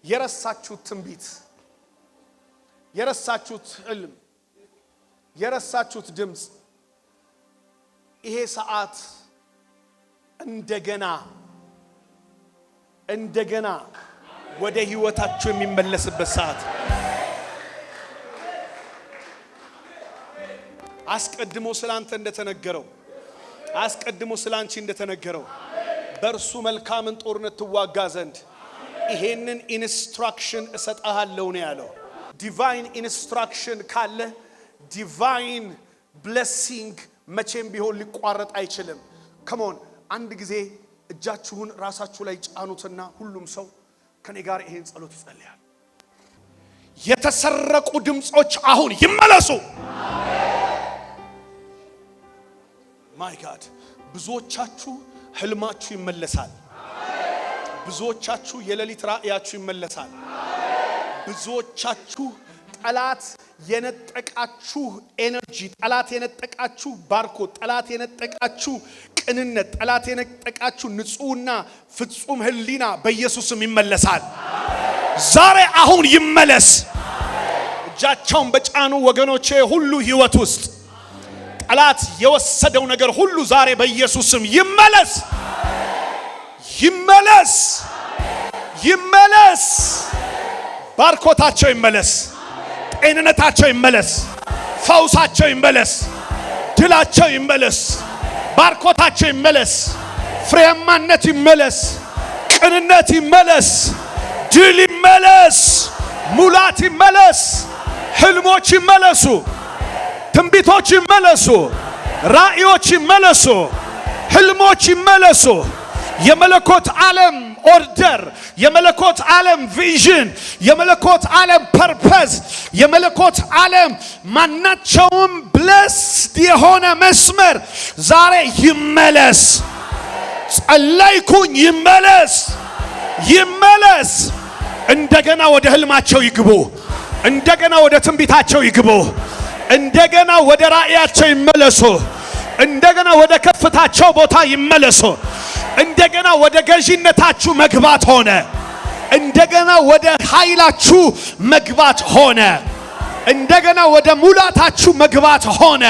የረሳችሁት ትንቢት፣ የረሳችሁት ህልም፣ የረሳችሁት ድምጽ ይሄ ሰዓት እንደገና ወደ ህይወታችሁ የሚመለስበት ሰዓት። አስቀድሞ ስላንተ እንደተነገረው፣ አስቀድሞ ስላንቺ እንደተነገረው በእርሱ መልካምን ጦርነት ትዋጋ ዘንድ ይሄንን ኢንስትራክሽን እሰጣለሁ ነው ያለው። ዲቫይን ኢንስትራክሽን ካለ ዲቫይን ብሌሲንግ መቼም ቢሆን ሊቋረጥ አይችልም። ከሞን አንድ ጊዜ እጃችሁን ራሳችሁ ላይ ጫኑትና ሁሉም ሰው ከኔ ጋር ይሄን ጸሎት ይጸልያል። የተሰረቁ ድምጾች አሁን ይመለሱ። ማይ ጋድ ብዙዎቻችሁ ህልማችሁ ይመለሳል። ብዙዎቻችሁ የሌሊት ራእያችሁ ይመለሳል። ብዙዎቻችሁ ጠላት የነጠቃችሁ ኤነርጂ፣ ጠላት የነጠቃችሁ ባርኮት፣ ጠላት የነጠቃችሁ ቅንነት፣ ጠላት የነጠቃችሁ ንጹህና ፍጹም ህሊና በኢየሱስም ይመለሳል። ዛሬ አሁን ይመለስ። እጃቸውን በጫኑ ወገኖቼ ሁሉ ህይወት ውስጥ ጠላት የወሰደው ነገር ሁሉ ዛሬ በኢየሱስም ይመለስ። ይመለስ፣ ይመለስ። ባርኮታቸው ይመለስ፣ ጤንነታቸው ይመለስ፣ ፈውሳቸው ይመለስ፣ ድላቸው ይመለስ፣ ባርኮታቸው ይመለስ፣ ፍሬያማነት ይመለስ፣ ቅንነት ይመለስ፣ ድል ይመለስ፣ ሙላት ይመለስ፣ ህልሞች ይመለሱ፣ ትንቢቶች ይመለሱ፣ ራእዮች ይመለሱ፣ ህልሞች ይመለሱ። የመለኮት ዓለም ኦርደር፣ የመለኮት ዓለም ቪዥን፣ የመለኮት ዓለም ፐርፐዝ፣ የመለኮት ዓለም ማናቸውም ብለስድ የሆነ መስመር ዛሬ ይመለስ። ጸለይኩኝ፣ ይመለስ፣ ይመለስ። እንደገና ወደ ህልማቸው ይግቡ፣ እንደገና ወደ ትንቢታቸው ይግቡ፣ እንደገና ወደ ራእያቸው ይመለሱ፣ እንደገና ወደ ከፍታቸው ቦታ ይመለሱ። እንደገና ወደ ገዢነታችሁ መግባት ሆነ። እንደገና ወደ ኃይላችሁ መግባት ሆነ። እንደገና ወደ ሙላታችሁ መግባት ሆነ።